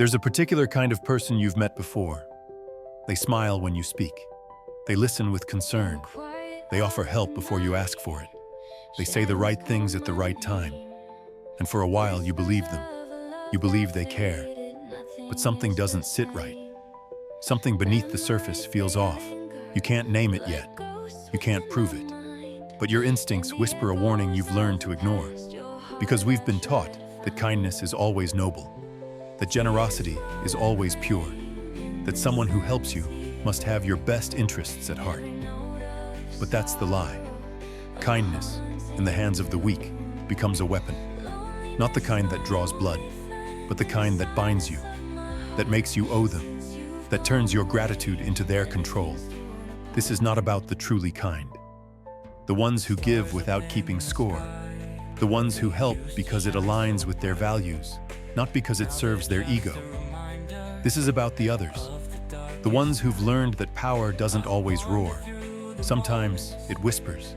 There's a particular kind of person you've met before. They smile when you speak. They listen with concern. They offer help before you ask for it. They say the right things at the right time. And for a while, you believe them. You believe they care. But something doesn't sit right. Something beneath the surface feels off. You can't name it yet. You can't prove it. But your instincts whisper a warning you've learned to ignore. Because we've been taught that kindness is always noble, that generosity is always pure, that someone who helps you must have your best interests at heart. But that's the lie. Kindness, in the hands of the weak, becomes a weapon. Not the kind that draws blood, but the kind that binds you, that makes you owe them, that turns your gratitude into their control. This is not about the truly kind. The ones who give without keeping score. The ones who help because it aligns with their values, not because it serves their ego. This is about the others. The ones who've learned that power doesn't always roar. Sometimes it whispers.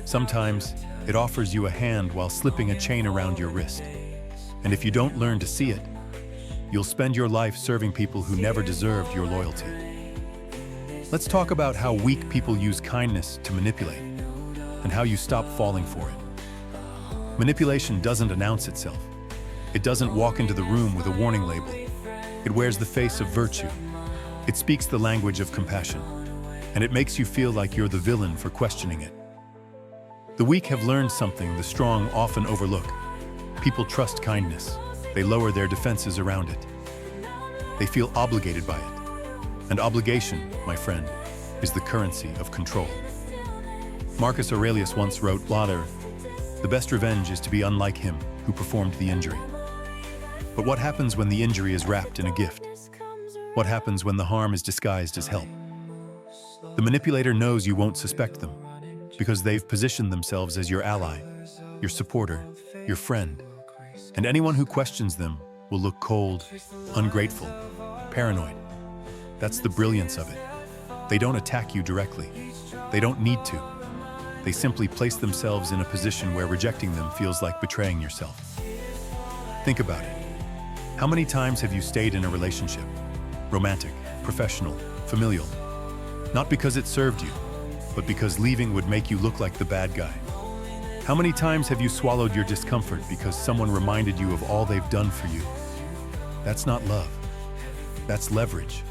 Sometimes it offers you a hand while slipping a chain around your wrist. And if you don't learn to see it, you'll spend your life serving people who never deserved your loyalty. Let's talk about how weak people use kindness to manipulate, and how you stop falling for it. Manipulation doesn't announce itself. It doesn't walk into the room with a warning label. It wears the face of virtue. It speaks the language of compassion. And it makes you feel like you're the villain for questioning it. The weak have learned something the strong often overlook. People trust kindness. They lower their defenses around it. They feel obligated by it. And obligation, my friend, is the currency of control. Marcus Aurelius once wrote, "Lauder, the best revenge is to be unlike him who performed the injury." But what happens when the injury is wrapped in a gift? What happens when the harm is disguised as help? The manipulator knows you won't suspect them, because they've positioned themselves as your ally, your supporter, your friend. And anyone who questions them will look cold, ungrateful, paranoid. That's the brilliance of it. They don't attack you directly. They don't need to. They simply place themselves in a position where rejecting them feels like betraying yourself. Think about it. How many times have you stayed in a relationship? Romantic, professional, familial. Not because it served you, but because leaving would make you look like the bad guy. How many times have you swallowed your discomfort because someone reminded you of all they've done for you? That's not love. That's leverage.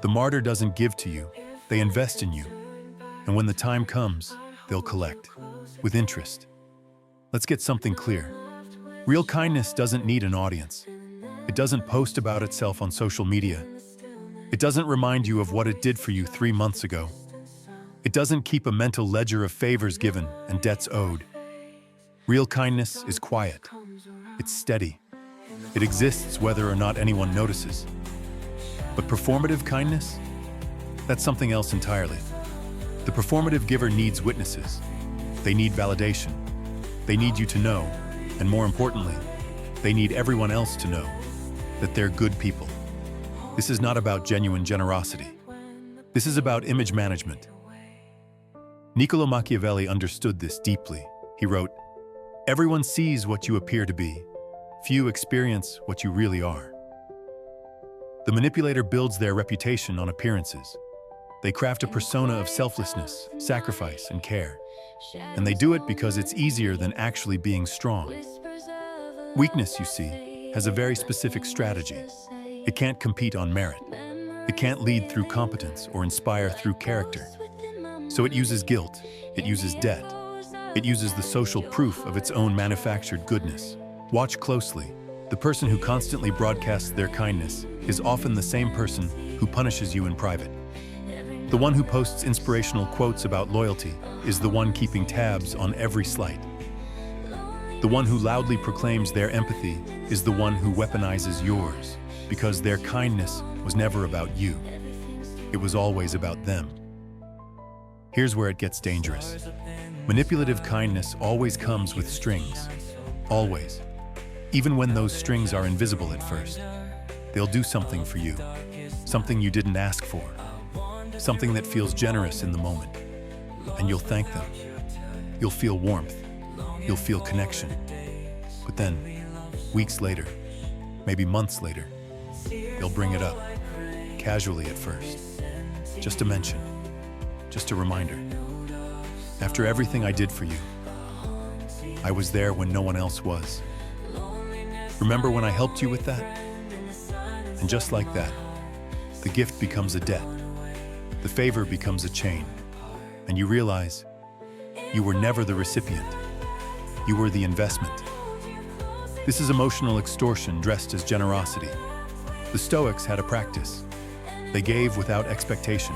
The martyr doesn't give to you. They invest in you. And when the time comes, they'll collect, with interest. Let's get something clear. Real kindness doesn't need an audience. It doesn't post about itself on social media. It doesn't remind you of what it did for you 3 months ago. It doesn't keep a mental ledger of favors given and debts owed. Real kindness is quiet. It's steady. It exists whether or not anyone notices. But performative kindness? That's something else entirely. The performative giver needs witnesses. They need validation. They need you to know, and more importantly, they need everyone else to know that they're good people. This is not about genuine generosity. This is about image management. Niccolo Machiavelli understood this deeply. He wrote, "Everyone sees what you appear to be. Few experience what you really are." The manipulator builds their reputation on appearances. They craft a persona of selflessness, sacrifice, and care. And they do it because it's easier than actually being strong. Weakness, you see, has a very specific strategy. It can't compete on merit. It can't lead through competence or inspire through character. So it uses guilt, it uses debt, it uses the social proof of its own manufactured goodness. Watch closely. The person who constantly broadcasts their kindness is often the same person who punishes you in private. The one who posts inspirational quotes about loyalty is the one keeping tabs on every slight. The one who loudly proclaims their empathy is the one who weaponizes yours, because their kindness was never about you. It was always about them. Here's where it gets dangerous. Manipulative kindness always comes with strings. Always. Even when those strings are invisible at first. They'll do something for you. Something you didn't ask for. Something that feels generous in the moment. And you'll thank them. You'll feel warmth. You'll feel connection. But then, weeks later, maybe months later, they'll bring it up, casually at first. Just a mention, just a reminder. After everything I did for you, I was there when no one else was. Remember when I helped you with that? And just like that, the gift becomes a debt. The favor becomes a chain. And you realize you were never the recipient. You were the investment. This is emotional extortion dressed as generosity. The Stoics had a practice. They gave without expectation.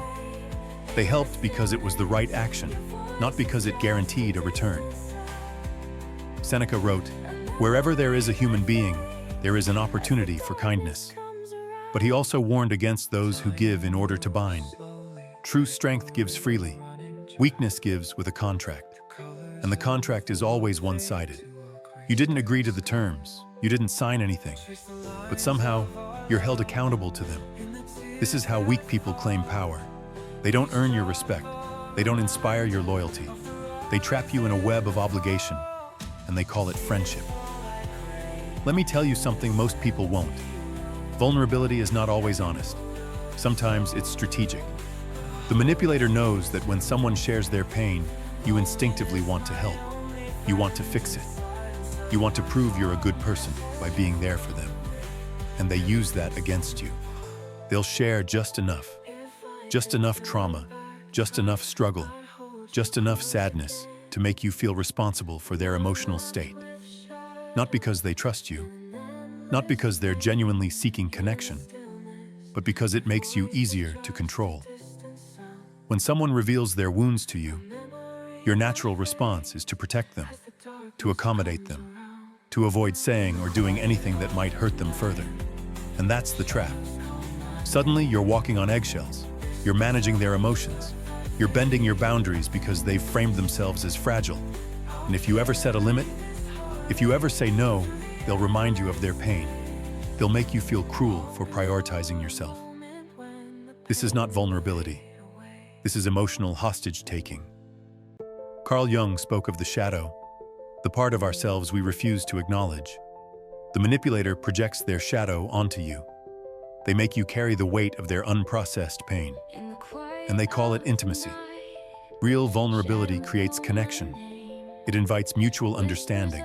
They helped because it was the right action, not because it guaranteed a return. Seneca wrote, "Wherever there is a human being, there is an opportunity for kindness." But he also warned against those who give in order to bind. True strength gives freely. Weakness gives with a contract. And the contract is always one-sided. You didn't agree to the terms. You didn't sign anything. But somehow, you're held accountable to them. This is how weak people claim power. They don't earn your respect. They don't inspire your loyalty. They trap you in a web of obligation, and they call it friendship. Let me tell you something most people won't. Vulnerability is not always honest. Sometimes it's strategic. The manipulator knows that when someone shares their pain, you instinctively want to help. You want to fix it. You want to prove you're a good person by being there for them. And they use that against you. They'll share just enough trauma, just enough struggle, just enough sadness to make you feel responsible for their emotional state. Not because they trust you, not because they're genuinely seeking connection, but because it makes you easier to control. When someone reveals their wounds to you, your natural response is to protect them, to accommodate them, to avoid saying or doing anything that might hurt them further. And that's the trap. Suddenly, you're walking on eggshells. You're managing their emotions. You're bending your boundaries because they've framed themselves as fragile. And if you ever set a limit, if you ever say no, they'll remind you of their pain. They'll make you feel cruel for prioritizing yourself. This is not vulnerability. This is emotional hostage-taking. Carl Jung spoke of the shadow, the part of ourselves we refuse to acknowledge. The manipulator projects their shadow onto you. They make you carry the weight of their unprocessed pain. And they call it intimacy. Real vulnerability creates connection. It invites mutual understanding.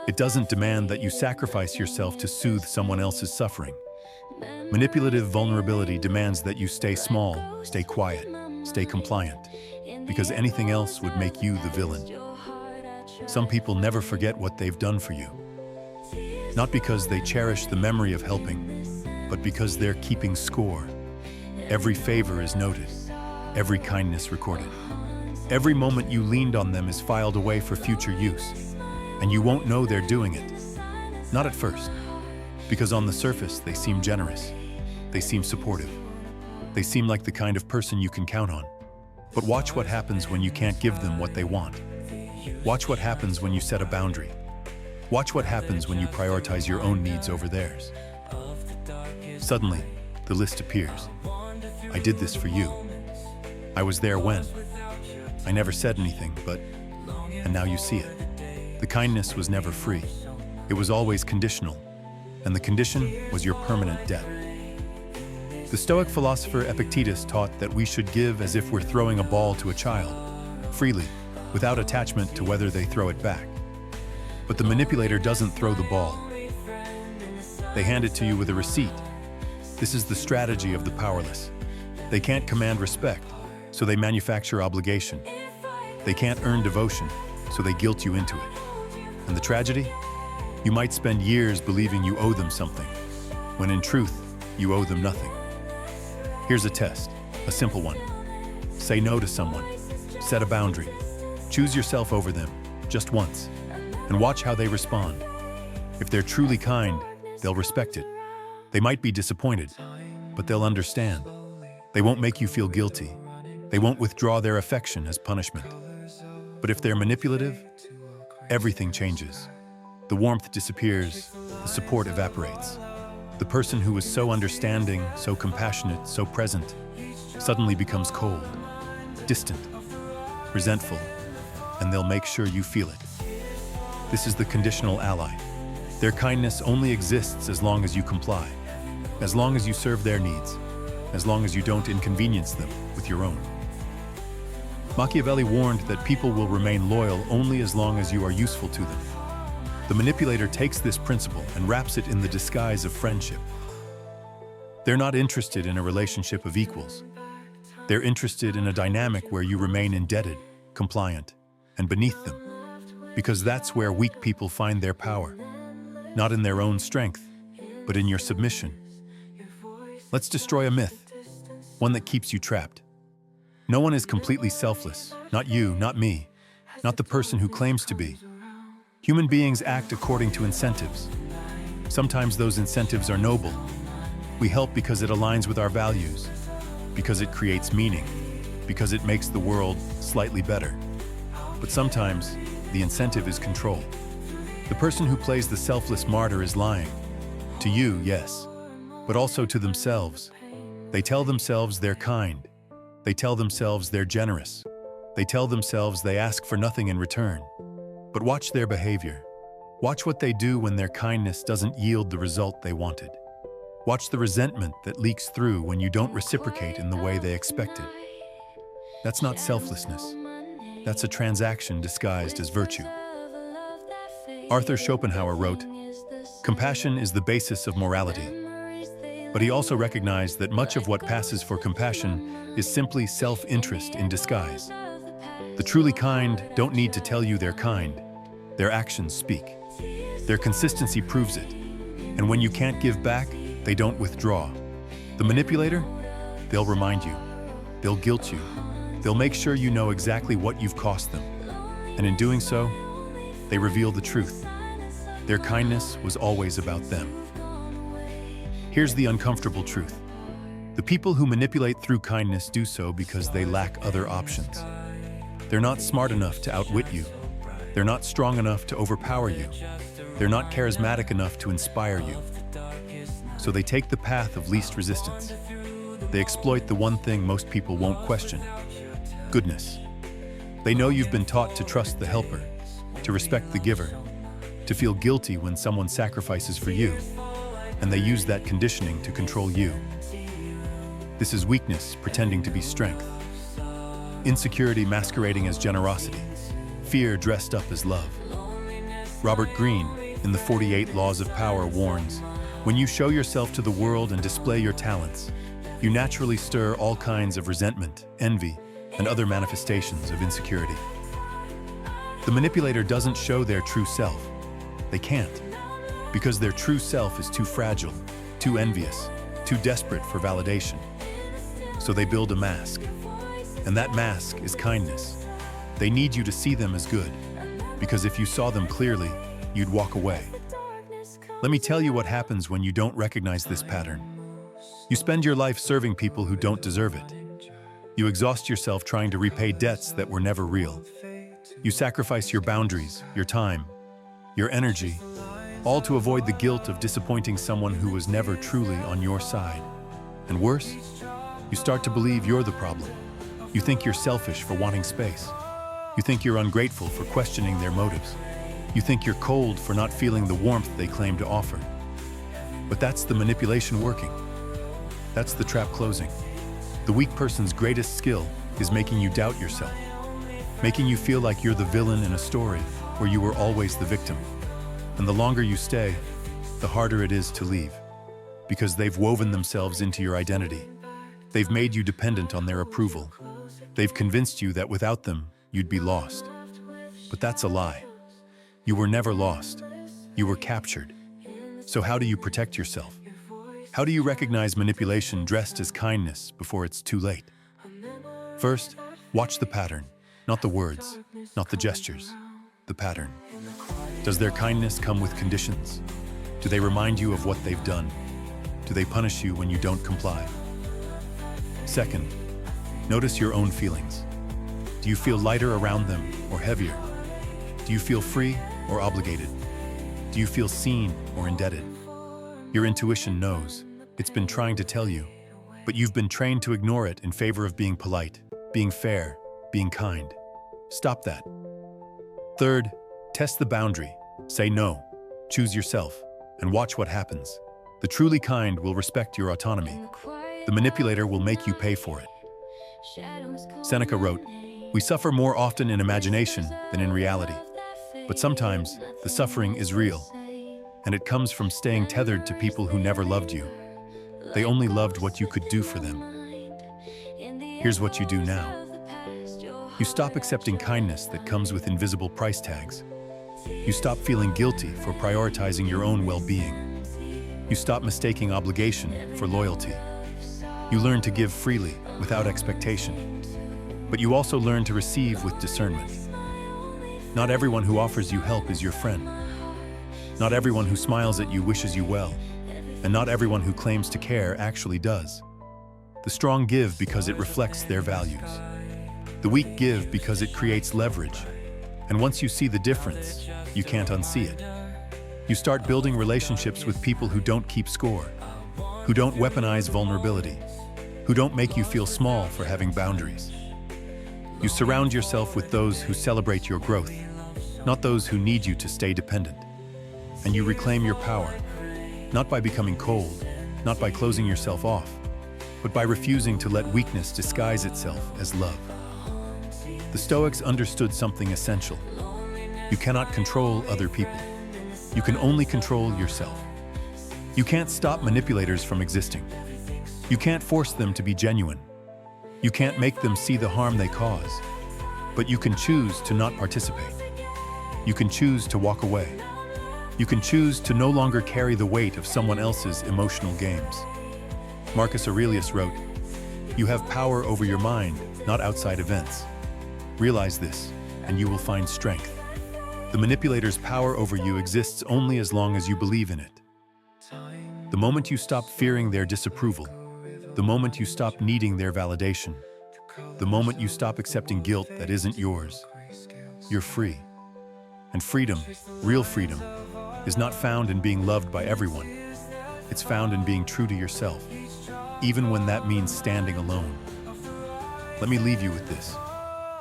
It doesn't demand that you sacrifice yourself to soothe someone else's suffering. Manipulative vulnerability demands that you stay small, stay quiet, stay compliant, because anything else would make you the villain. Some people never forget what they've done for you. Not because they cherish the memory of helping, but because they're keeping score. Every favor is noted, every kindness recorded. Every moment you leaned on them is filed away for future use, and you won't know they're doing it. Not at first, because on the surface they seem generous, they seem supportive, they seem like the kind of person you can count on. But watch what happens when you can't give them what they want. Watch what happens when you set a boundary. Watch what happens when you prioritize your own needs over theirs. Suddenly, the list appears. I did this for you. I was there when. I never said anything, but... And now you see it. The kindness was never free. It was always conditional. And the condition was your permanent debt. The Stoic philosopher Epictetus taught that we should give as if we're throwing a ball to a child, freely, without attachment to whether they throw it back. But the manipulator doesn't throw the ball. They hand it to you with a receipt. This is the strategy of the powerless. They can't command respect, so they manufacture obligation. They can't earn devotion, so they guilt you into it. And the tragedy? You might spend years believing you owe them something, when in truth, you owe them nothing. Here's a test, a simple one. Say no to someone. Set a boundary. Choose yourself over them, just once, and watch how they respond. If they're truly kind, they'll respect it. They might be disappointed, but they'll understand. They won't make you feel guilty. They won't withdraw their affection as punishment. But if they're manipulative, everything changes. The warmth disappears, the support evaporates. The person who was so understanding, so compassionate, so present, suddenly becomes cold, distant, resentful, and they'll make sure you feel it. This is the conditional ally. Their kindness only exists as long as you comply. as long as you serve their needs, as long as you don't inconvenience them with your own. Machiavelli warned that people will remain loyal only as long as you are useful to them. The manipulator takes this principle and wraps it in the disguise of friendship. They're not interested in a relationship of equals. They're interested in a dynamic where you remain indebted, compliant, and beneath them, because that's where weak people find their power, not in their own strength, but in your submission. Let's destroy a myth, one that keeps you trapped. No one is completely selfless, not you, not me, not the person who claims to be. Human beings act according to incentives. Sometimes those incentives are noble. We help because it aligns with our values, because it creates meaning, because it makes the world slightly better. But sometimes, the incentive is control. The person who plays the selfless martyr is lying. To you, yes, but also to themselves. They tell themselves they're kind. They tell themselves they're generous. They tell themselves they ask for nothing in return. But watch their behavior. Watch what they do when their kindness doesn't yield the result they wanted. Watch the resentment that leaks through when you don't reciprocate in the way they expected. That's not selflessness. That's a transaction disguised as virtue. Arthur Schopenhauer wrote, "Compassion is the basis of morality." But he also recognized that much of what passes for compassion is simply self-interest in disguise. The truly kind don't need to tell you they're kind. Their actions speak. Their consistency proves it. And when you can't give back, they don't withdraw. The manipulator? They'll remind you. They'll guilt you. They'll make sure you know exactly what you've cost them. And in doing so, they reveal the truth. Their kindness was always about them. Here's the uncomfortable truth. The people who manipulate through kindness do so because they lack other options. They're not smart enough to outwit you. They're not strong enough to overpower you. They're not charismatic enough to inspire you. So they take the path of least resistance. They exploit the one thing most people won't question: goodness. They know you've been taught to trust the helper, to respect the giver, to feel guilty when someone sacrifices for you, and they use that conditioning to control you. This is weakness pretending to be strength. Insecurity masquerading as generosity. Fear dressed up as love. Robert Greene, in the 48 Laws of Power, warns, when you show yourself to the world and display your talents, you naturally stir all kinds of resentment, envy, and other manifestations of insecurity. The manipulator doesn't show their true self. They can't, because their true self is too fragile, too envious, too desperate for validation. So they build a mask, and that mask is kindness. They need you to see them as good, because if you saw them clearly, you'd walk away. Let me tell you what happens when you don't recognize this pattern. You spend your life serving people who don't deserve it. You exhaust yourself trying to repay debts that were never real. You sacrifice your boundaries, your time, your energy, all to avoid the guilt of disappointing someone who was never truly on your side. And worse, you start to believe you're the problem. You think you're selfish for wanting space. You think you're ungrateful for questioning their motives. You think you're cold for not feeling the warmth they claim to offer. But that's the manipulation working. That's the trap closing. The weak person's greatest skill is making you doubt yourself, making you feel like you're the villain in a story where you were always the victim. And the longer you stay, the harder it is to leave, because they've woven themselves into your identity. They've made you dependent on their approval. They've convinced you that without them, you'd be lost. But that's a lie. You were never lost. You were captured. So how do you protect yourself? How do you recognize manipulation dressed as kindness before it's too late? First, watch the pattern, not the words, not the gestures, the pattern. Does their kindness come with conditions? Do they remind you of what they've done? Do they punish you when you don't comply? Second, notice your own feelings. Do you feel lighter around them or heavier? Do you feel free or obligated? Do you feel seen or indebted? Your intuition knows. It's been trying to tell you, but you've been trained to ignore it in favor of being polite, being fair, being kind. Stop that. Third, test the boundary. Say no, choose yourself, and watch what happens. The truly kind will respect your autonomy. The manipulator will make you pay for it. Seneca wrote, "We suffer more often in imagination than in reality. But sometimes the suffering is real, and it comes from staying tethered to people who never loved you. They only loved what you could do for them." Here's what you do now. You stop accepting kindness that comes with invisible price tags. You stop feeling guilty for prioritizing your own well-being. You stop mistaking obligation for loyalty. You learn to give freely without expectation. But you also learn to receive with discernment. Not everyone who offers you help is your friend. Not everyone who smiles at you wishes you well. And not everyone who claims to care actually does. The strong give because it reflects their values. The weak give because it creates leverage. And once you see the difference, you can't unsee it. You start building relationships with people who don't keep score, who don't weaponize vulnerability, who don't make you feel small for having boundaries. You surround yourself with those who celebrate your growth, not those who need you to stay dependent. And you reclaim your power, not by becoming cold, not by closing yourself off, but by refusing to let weakness disguise itself as love. The Stoics understood something essential. You cannot control other people. You can only control yourself. You can't stop manipulators from existing. You can't force them to be genuine. You can't make them see the harm they cause. But you can choose to not participate. You can choose to walk away. You can choose to no longer carry the weight of someone else's emotional games. Marcus Aurelius wrote, "You have power over your mind, not outside events. Realize this, and you will find strength." The manipulator's power over you exists only as long as you believe in it. The moment you stop fearing their disapproval, the moment you stop needing their validation, the moment you stop accepting guilt that isn't yours, you're free. And freedom, real freedom, is not found in being loved by everyone. It's found in being true to yourself, even when that means standing alone. Let me leave you with this.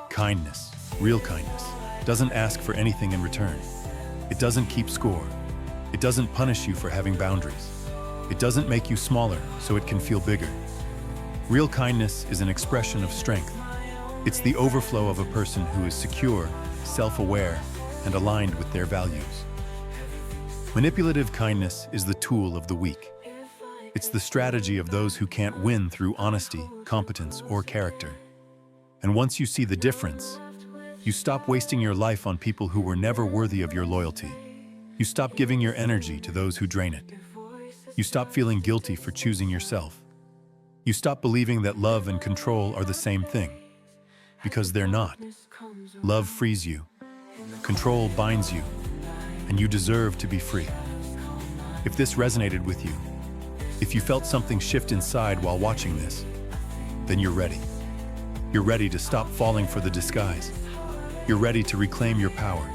Kindness, real kindness, doesn't ask for anything in return. It doesn't keep score. It doesn't punish you for having boundaries. It doesn't make you smaller so it can feel bigger. Real kindness is an expression of strength. It's the overflow of a person who is secure, self-aware, and aligned with their values. Manipulative kindness is the tool of the weak. It's the strategy of those who can't win through honesty, competence, or character. And once you see the difference, you stop wasting your life on people who were never worthy of your loyalty. You stop giving your energy to those who drain it. You stop feeling guilty for choosing yourself. You stop believing that love and control are the same thing, because they're not. Love frees you. Control binds you, and you deserve to be free. If this resonated with you, if you felt something shift inside while watching this, then you're ready. You're ready to stop falling for the disguise. You're ready to reclaim your power.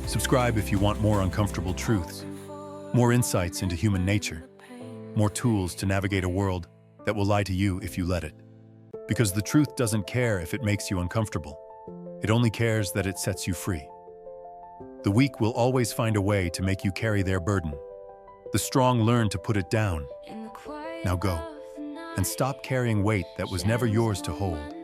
Subscribe if you want more uncomfortable truths, more insights into human nature, more tools to navigate a world that will lie to you if you let it. Because the truth doesn't care if it makes you uncomfortable. It only cares that it sets you free. The weak will always find a way to make you carry their burden. The strong learn to put it down. Now go, and stop carrying weight that was never yours to hold.